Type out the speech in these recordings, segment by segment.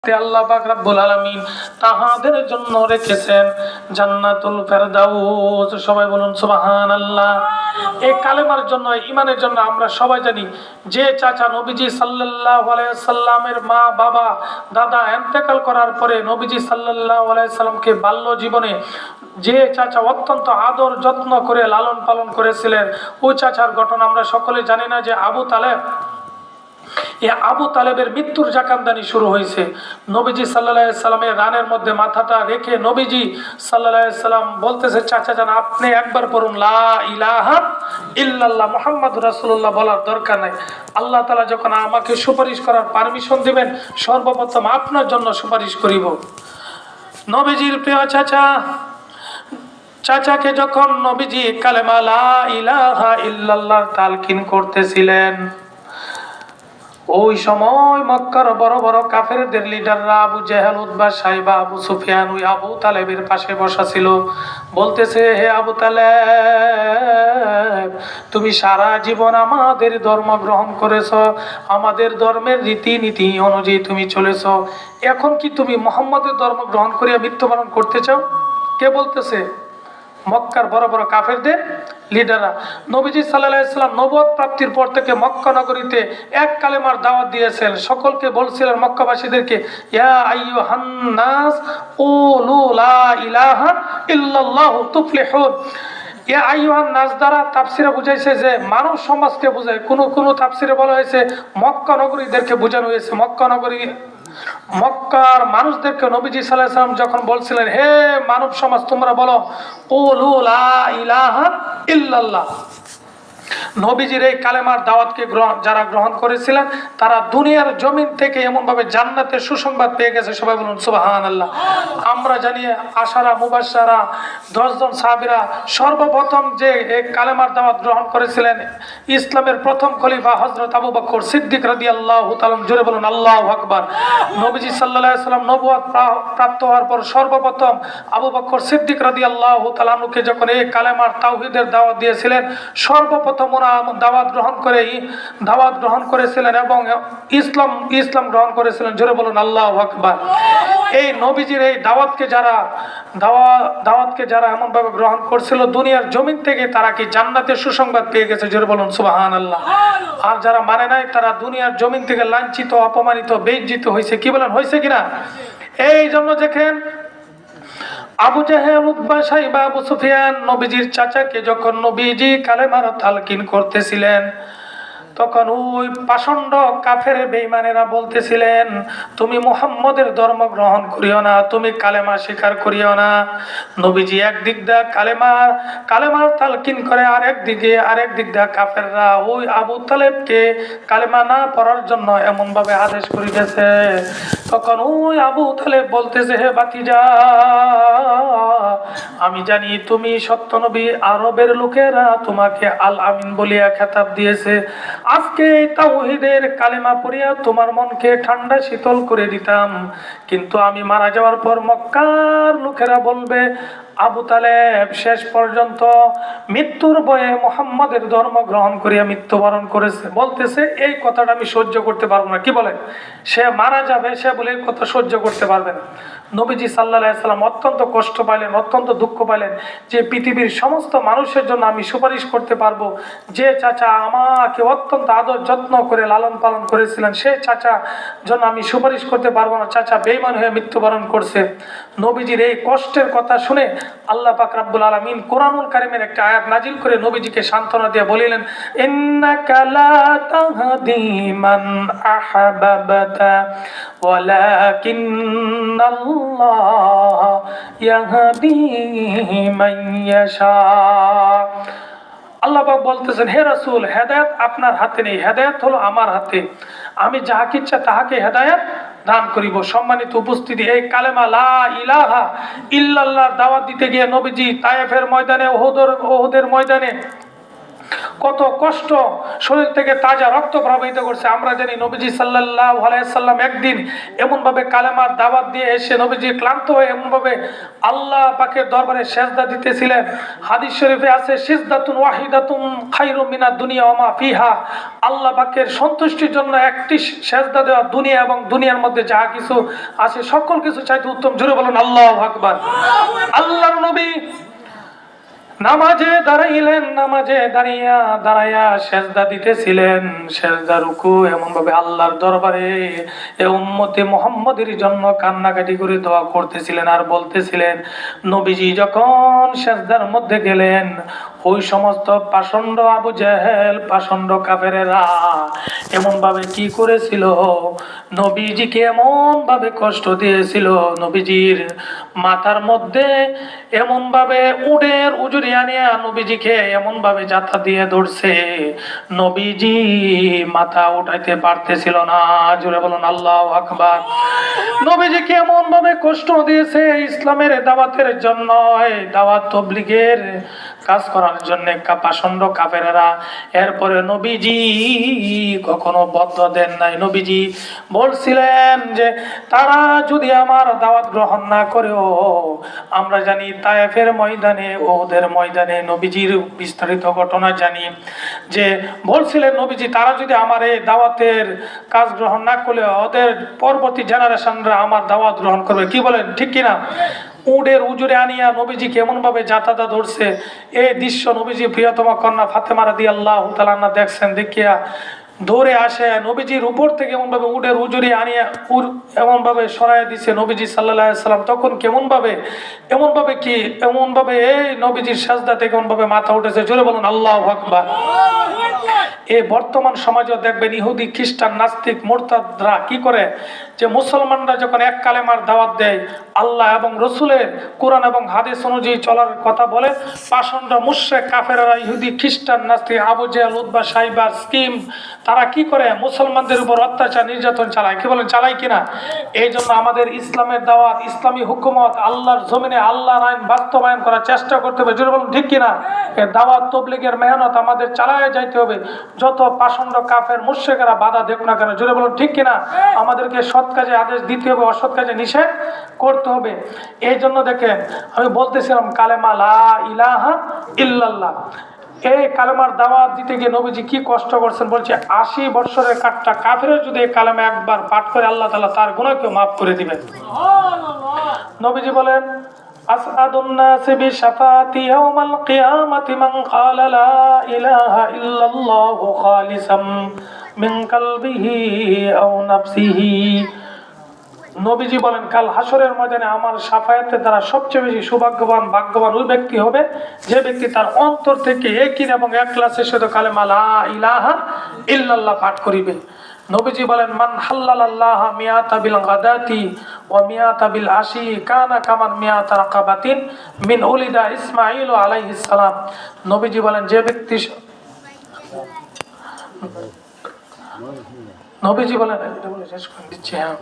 আল্লাহ পাক রব্বুল আলামিন তাহাদের জন্য রেখেছেন জান্নাতুল ফেরদাউস। সবাই বলুন সুবহানাল্লাহ। এই কালেমার জন্য, ঈমানের জন্য আমরা সবাই জানি যে চাচা নবীজি সাল্লাল্লাহু আলাইহি সাল্লামের মা বাবা দাদা ইন্তেকাল করার পরে নবীজি সাল্লাল্লাহু আলাইহি সাল্লামকে বাল্য জীবনে যে চাচা অত্যন্ত আদর যত্ন করে লালন পালন করেছিলেন, ওই চাচার ঘটনা আমরা সকলে জানি না যে আবু তালেব। আবু তালেবের মৃত্যুর জাকান্দানি শুরু হয়েছে। নবীজি সাল্লাল্লাহু আলাইহি সাল্লামের রানের মধ্যে মাথাটা রেখে নবীজি সাল্লাল্লাহু আলাইহি সাল্লাম বলতেছে, চাচা জান আপনি একবার পড়ুন লা ইলাহা ইল্লাল্লাহ মুহাম্মাদুর রাসূলুল্লাহ, বলার দরকার নাই। আল্লাহ তাআলা যখন আমাকে সুপারিশ করার পারমিশন দিবেন, সর্বপ্রথম আপনার জন্য সুপারিশ করিব। নবীজির প্রিয় চাচাকে যখন নবীজি কালেমা লা ইলাহা ইল্লাল্লাহ তালকিন করতেছিলেন, ওই সময় মক্কার বড় বড় কাফেরদের লিডাররা আবু জেহেল, উতবা, সাইবা, আবু সুফিয়ান ওই আবু তালেবের পাশে বসা ছিল। বলতেছে, হে আবু তালেব, তুমি সারা জীবন আমাদের ধর্ম গ্রহণ করেছ, আমাদের ধর্মের রীতিনীতি অনুযায়ী তুমি চলেছ, এখন কি তুমি মুহাম্মদের ধর্ম গ্রহণ করিয়া মৃত্যুবরণ করতে চাও? কে বলতেছে? মক্কার বড় বড় কাফেরদের লিডাররা। নবীজি সাল্লাল্লাহু আলাইহি সাল্লাম নবুয়ত প্রাপ্তির পর থেকে মক্কা নগরীতে এক কালেমার দাওয়াত দিয়েছেন। সকলকে বলছিলেন, মক্কাবাসীদেরকে, ইয়া আইয়ুহান নাস কুলু লা ইলাহা ইল্লাল্লাহু তুফলিহুন। ইয়া আইয়ুহান নাস দ্বারা তাফসিরে বুঝাইছে যে মানব সমাজকে বোঝায়, কোন তাফসিরে বলা হয়েছে মক্কা নগরীদেরকে বোঝানো হয়েছে। মক্কার মানুষদেরকে নবীজি সাল্লাল্লাহু আলাইহি সাল্লাম যখন বলছিলেন, হে মানব সমাজ, তোমরা বলো কুলু লা ইলাহা ইল্লাল্লাহ। নবীজির এই কালেমার দাওয়াতকে যারা গ্রহণ করেছিলেন তারা দুনিয়ার জমিন থেকে এমনভাবে জান্নাতের সুসংবাদ পেয়ে গেছে। সবাই বলুন সুবহানাল্লাহ। আমরা জানি আশারা মুবাশশারা 10 জন সাহাবীরা সর্বপ্রথম যে এই কালেমার দাওয়াত গ্রহণ করেছিলেন, ইসলামের প্রথম খলিফা হযরত আবু বকর সিদ্দিক রাদিয়াল্লাহু তাআলা। জোরে বলুন আল্লাহু আকবার। নবীজি সাল্লাল্লাহু আলাইহি সাল্লাম নবুয়ত প্রাপ্ত হওয়ার পর সর্বপ্রথম আবু বকর সিদ্দিক রাদিয়াল্লাহু তাআলাকে যখন এই কালেমার তাওহীদের দাওয়াত দিয়েছিলেন, সর্বপ্রথম দাওয়াত গ্রহণ করেছিলেন এবং ইসলাম গ্রহণ করেছিলেন। জোরে বলুন আল্লাহু আকবার। এই নবীজির এই দাওয়াতকে যারা এমন ভাবে গ্রহণ করছিল, দুনিয়ার জমিন থেকে তারা কি জান্নাতের সুসংবাদ পেয়ে গেছে। জোরে বলুন সুবহানাল্লাহ। আর যারা মানে নাই তারা দুনিয়ার জমিন থেকে লাঞ্ছিত, অপমানিত, বেইজ্জত হয়েছে। কি বলেন, হয়েছে কিনা? এই জন্য দেখেন আবু জেহেল, উতবা, সাইবা, আবু সুফিয়ান নবীজির চাচাকে যখন নবীজি কালেমার তালকিন করতেছিলেন, তখন ওই পাষণ্ড কাফের বেঈমানেরা বলতেছিলেন, তুমি মুহাম্মদের ধর্ম গ্রহণ করিও না, তুমি কালেমা স্বীকার করিও না। নবীজি একদিক দিয়ে কালেমার তালকিন করে, আরেক দিক দিয়ে কাফেররা ওই আবু তালেবকে কালেমা না পড়ার জন্য এমন ভাবে আদেশ করিতেছে। তখন ওই আবু তালেব বলতেছে, হে ভাতিজা, আমি জানি তুমি সত্য নবী, আরবের লোকেরা তোমাকে আল আমিন বলিয়া খেতাব দিয়েছে। আজকে তাওহীদের কালেমা পড়িয়া তোমার মনকে ঠান্ডা শীতল করে দিতাম, কিন্তু আমি মারা যাওয়ার পর মক্কার লোকেরা বলবে আবু তালেব শেষ পর্যন্ত মৃত্যুর ভয়ে মুহাম্মদের ধর্ম গ্রহণ করিয়া মৃত্যুবরণ করেছে। বলতেছে এই কথাটা আমি সহ্য করতে পারবো না। কি বলেন? সে মারা যাবে, সে বলে এই কথা সহ্য করতে পারবে না। নবীজি সাল্লাল্লাহু আলাইহি সাল্লাম অত্যন্ত কষ্ট পাইলেন, অত্যন্ত দুঃখ পাইলেন যে পৃথিবীর সমস্ত মানুষের জন্য আমি সুপারিশ করতে পারবো। যে চাচা আমাকে অত্যন্ত আদর যত্ন করে লালন পালন করেছিলেন, সে চাচা জন্য আমি সুপারিশ করতে পারবো না। চাচা বেঈমান হয়ে মৃত্যুবরণ করছে। নবীজির এই কষ্টের কথা শুনে আল্লাহ পাক রব্বুল আলামিন কোরআনুল কারীমের একটা আয়াত নাজিল করে নবীজিকে সান্ত্বনা দিয়ে বলিলেন, ইন্নাকা লা তাহদি মান আহবাবতা ওয়ালাকিন্নাল্লাহ ইয়াহদি মান ইয়াশা। আল্লাহ পাক বলতেছেন, হে রাসূল, হেদায়েত আপনার হাতে নেই, হেদায়েত হলো আমার হাতে। আমি যাহাকে ইচ্ছা তাহাকে হেদায়েত দান করিব। সম্মানিত উপস্থিতি, এই কালেমা লা ইলাহা ইল্লাল্লাহর দাওয়াত দিতে গিয়ে নবীজি তায়েফের ময়দানে, ওহুদের ময়দানে কত কষ্ট, শরীর থেকে তাজা রক্ত প্রবাহিত করছে। আমরা জানি নবীজি সাল্লাল্লাহু আলাইহি সাল্লাম একদিন এমন ভাবে কালেমার দাওয়াত দিয়ে এসে নবীজি ক্লান্ত হয়ে এমন ভাবে আল্লাহ পাকের দরবারে সিজদা দিতেছিলেন। হাদিস শরীফে আছে সিজদাতুন ওয়াহিদাতুন খায়রুম মিনাদ দুনিয়া ওয়া মা ফিহা। আল্লাহ পাকের সন্তুষ্টির জন্য একটি সিজদা দেওয়া দুনিয়া এবং দুনিয়ার মধ্যে যা কিছু আছে সকল কিছু চাইতে উত্তম। জোরে বলুন আল্লাহু আকবার। আল্লাহর নবী নামাজে দাঁড়াইলেন, নামাজে দাঁড়াইয়া সেজদা দিতেছিলেন। সেজদা রুকু এমন ভাবে আল্লাহর দরবারে এ উম্মতে মুহাম্মাদের জন্য কান্নাকাটি করে দোয়া করতেছিলেন আর বলতেছিলেন। নবীজি যখন সেজদার মধ্যে গেলেন, ওই সমস্ত পাষণ্ড আবু জেহেল, পাষণ্ড কাফেরেরা এমন ভাবে কি করেছিল, নবীজিকে এমন ভাবে কষ্ট দিয়েছিল। নবীজির মাথার মধ্যে এমন ভাবে উটের উজুরি আনিয়া নবীজিকে এমন ভাবে যাতা দিয়ে ধরছে, নবীজি মাথা উঠাইতে পারতেছিল না। জোরে বলুন আল্লাহু আকবার। নবীজিকে এমন ভাবে কষ্ট দিয়েছে ইসলামের দাওয়াতের জন্য, দাওয়াত তাবলীগের কাজ করার জন্য পাষণ্ড কাফেরেরা। এরপরে নবীজি কখনো বদ্ধ দেন নাই। নবীজি বলছিলেন যে তারা যদি আমার দাওয়াত গ্রহণ না করেও, আমরা জানি তায়েফের ময়দানে, ওদের ময়দানে নবীজির বিস্তারিত ঘটনা জানি, যে বলছিলেন নবীজি তারা যদি আমার এই দাওয়াতের কাজ গ্রহণ না করলে ওদের পরবর্তী জেনারেশনরা আমার দাওয়াত গ্রহণ করবে। কি বলেন ঠিক কিনা? উটের উজুরে আনিয়া নবীজি কেমন ভাবে যাতায়াত ধরছে, এই দৃশ্য নবীজি প্রিয়তমা কন্যা ফাতেমা রাদিয়াল্লাহু তাআলা আনহা দেখছেন। দেখিয়া দৌড়ে আসে নবীজির উপর থেকে এমন ভাবে উটের উজুরি আনিয়া এমন ভাবে সরাইয়া দিছে নবীজি সাল্লাল্লাহু আলাইহি সাল্লাম। তখন কেমন ভাবে এমন ভাবে এই নবীজির সাজদা থেকে এমন ভাবে মাথা উঠেছে। জোরে বলুন আল্লাহু আকবার। এই বর্তমান সমাজে দেখবেন ইহুদি, খ্রিস্টান, নাস্তিক, মুরতাদরা কি করে, যে মুসলমানরা যখন এক কালেমার দাওয়াত দেয়, আল্লাহ এবং রসুলের কোরআন এবং হাদিস অনুযায়ী চলার কথা বলে, পাষণ্ড মুশরিক কাফেররা, ইহুদি, খ্রিস্টান, নাস্তিক, আবু জেহেল, উতবা, সাইবা, স্কিম, তারা কি করে মুসলমানদের উপর অত্যাচার নির্যাতন চালায়। কি বলেন চালায় কিনা? এই জন্য আমাদের ইসলামের দাওয়াত, ইসলামী হুকুমত, আল্লাহর জমিনে আল্লাহর আইন বাস্তবায়ন করার চেষ্টা করতে হবে। জোরে বলুন ঠিক কিনা? এই দাওয়াত তাবলীগের মেহনত আমাদের চালায় যাইতে হবে, যত পাষণ্ড কাফের মুশরিকরা বাধা দেখ না কেন। জোরে বলুন ঠিক কিনা? আমাদেরকে সৎ কাজে আদেশ দিতে হবে, অসৎ কাজে নিষেধ করতে হবে। এই জন্য দেখেন আমি বলতেছিলাম কালেমা লা ইলাহা ইল্লাল্লাহ, এই কালেমার দাওয়াত দিতে গিয়ে নবীজি কি কষ্ট করছেন। বলছে 80 বছরের কাটটা কাফেরের যদি এই কালেমা একবার পাঠ করে আল্লাহ তাআলা তার গুনাহকে মাফ করে দিবেন। নবীজি বলেন আসআদুন নাসি বিশাফাতি ইয়াউমাল কিয়ামাতি মান ক্বালা লা ইলাহা ইল্লাল্লাহু খালিসাম মিন কলবিহি আও নাফসিহি। নবীজি বলেন কাল হাসরের ময়দানে আমার শাফায়াতের দ্বারা সবচেয়ে বেশি সৌভাগ্যবান, ভাগ্যবান ওই ব্যক্তি হবে যে ব্যক্তি তার অন্তর থেকে একই এবং ইখলাসের সাথে কালেমা লা ইলাহা ইল্লাল্লাহ পাঠ করিবে। নবীজি বলেন মান হাল্লাল্লাহ মিয়াতা বিল গাদাতি ওয়া মিয়াতা বিল আশি কানা কামান মিয়াতা রাকাবাতিন মিন উলিদা ইসমাঈল আলাইহিস সালাম। নবীজি বলেন যে ব্যক্তি নবীজি বলেন এটা বলে শেষ করে দিচ্ছি। হ্যাঁ,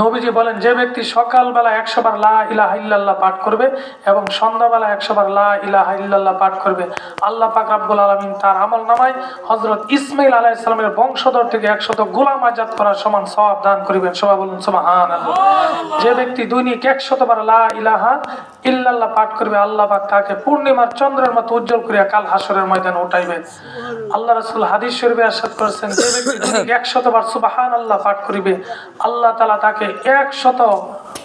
নবীজি বলেন যে ব্যক্তি সকালবেলা 100 বার লা ইলাহা ইল্লাল্লাহ পাঠ করবে এবং সন্ধ্যাবেলা 100 বার লা ইলাহা ইল্লাল্লাহ পাঠ করবে, আল্লাহ পাক রব্বুল আলামিন তার আমলনামায় হযরত ইসমাঈল আলাইহিস সালামের বংশধর থেকে 100 গোলাম আজাদ করার সমান সওয়াব দান করিবেন। সবাই বলুন সুবহানাল্লাহ। যে ব্যক্তি দৈনিক 100 বার লা ইলাহা ইল্লাল্লাহ পাঠ করবে, আল্লাহ পাক তাকে পূর্ণিমার চন্দ্রের মতো উজ্জ্বল করিয়া কাল হাসরের ময়দানে উঠাইবেন। আল্লাহ রাসূল হাদিস শরীফে ইরশাদ করেছেন যে ব্যক্তি দৈনিক 100 বার সুবহানাল্লাহ পাঠ করিবে, আল্লাহ তাআলা তাকে 100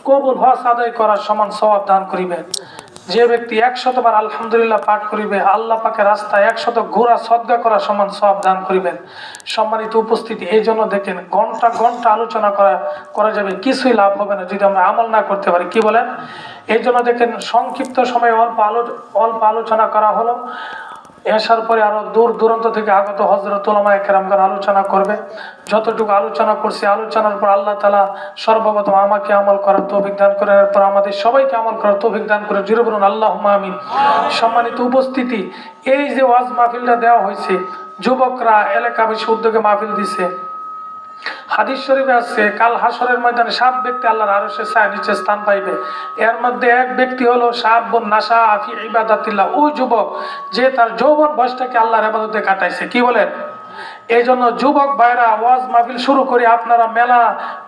কবুল হজ আদায় করার সমান সওয়াব দান করিবেন। যে ব্যক্তি 100 বার আলহামদুলিল্লাহ পাঠ করিবে, আল্লাহ পাকের রাস্তায় 100 ঘোড়া সদকা করার সমান সওয়াব দান করিবেন। সম্মানিত উপস্থিতি, এই জন্য দেখেন ঘন্টা ঘন্টা আলোচনা করা যাবে, কিছুই লাভ হবে না যদি আমরা আমল না করতে পারি। কি বলেন? এই জন্য দেখেন সংক্ষিপ্ত সময়ে অল্প আলোচনা করা হলো। এসার পরে আরো দূর দূরান্ত থেকে আগত হযরত উলামায়ে কেরামগণ আলোচনা করবে। যতটুকু আলোচনা করছি, আলোচনার পর আল্লাহ তাআলা সর্বপ্রথম আমাকে আমল করার তৌফিক দান করেন, এরপর আমাদের সবাইকে আমল করার তৌফিক দান করে। জোরে বলুন আল্লাহুম্মা আমিন। সম্মানিত উপস্থিতি, এই যে ওয়াজ মাহফিলটা দেওয়া হয়েছে, যুবকরা এলাকা বেশি উদ্যোগে মাহফিল দিছে, হাদিস শরীফে আছে কাল হাসরের ময়দানে 7 ব্যক্তি আল্লাহর আরশের ছায়ার নিচে স্থান পাইবে। এর মধ্যে এক ব্যক্তি হলো শাবুন নাশা ফি ইবাদাতিল্লাহ, ওই যুবক যে তার যৌবন বয়সটাকে আল্লাহর ইবাদতে কাটাইছে। কি বলেন? এই জন্য যুবক ভাইরা ওয়াজ মাহফিল শুরু করে আপনারা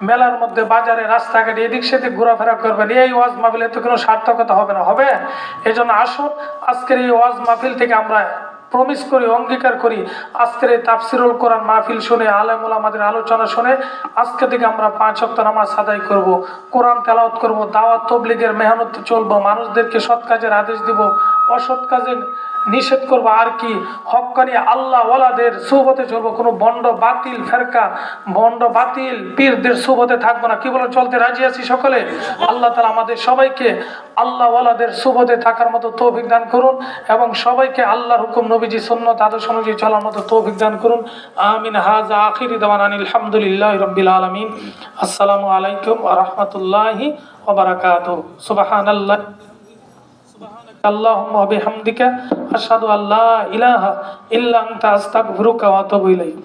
মেলার মধ্যে বাজারে রাস্তাঘাটে এদিক সেদিক ঘোরাফেরা করবেন, এই ওয়াজ মাহফিলে তো কোনো সার্থকতা হবে না। হবে? এই জন্য আসুন আজকের এই ওয়াজ মাহফিল থেকে আমরা প্রমিস করি, অঙ্গীকার করি, আজকের এই তাফসিরুল কোরআন মাহফিল শুনে, আলেম ওলামাদের আলোচনা শুনে আজকে থেকে আমরা 5 ওয়াক্ত নামাজ আদায় করব, কোরআন তেলাওয়াত করব, দাওয়াত তবলিগের মেহনত চলবো, মানুষদেরকে সৎ কাজের আদেশ দিব, অসৎ কাজের নিষেধ করবো। আর কি হক্কানি আল্লাহ ওয়ালাদের সুহবতে চলবো, কোনো বন্ড বাতিল ফেরকা, বন্ড বাতিল পীরদের সুহবতে থাকবো না। কি বলে চলতে রাজি আছি সকলে? আল্লাহ তাআলা আমাদের সবাইকে আল্লাহ ওয়ালাদের সুহবতে থাকার মতো তৌফিক দান করুন এবং সবাইকে আল্লাহর হুকুম নবীজি সুন্নাত আদর্শ অনুযায়ী চলার মতো তৌফিক দান করুন। আমিন। হাযা আখিরি দাওয়ানা আলহামদুলিল্লাহি রাব্বিল আলামিন। আসসালামু আলাইকুম ওয়া রাহমাতুল্লাহি ওয়া বারাকাতুহু। সুবহানাল্লাহ আল্লাহুম্মা ওয়া বিহামদিকা আশহাদু আল্লা ইলাহা ইল্লা আনতা আস্তাগফিরুকা ওয়া আতুবু ইলাইক।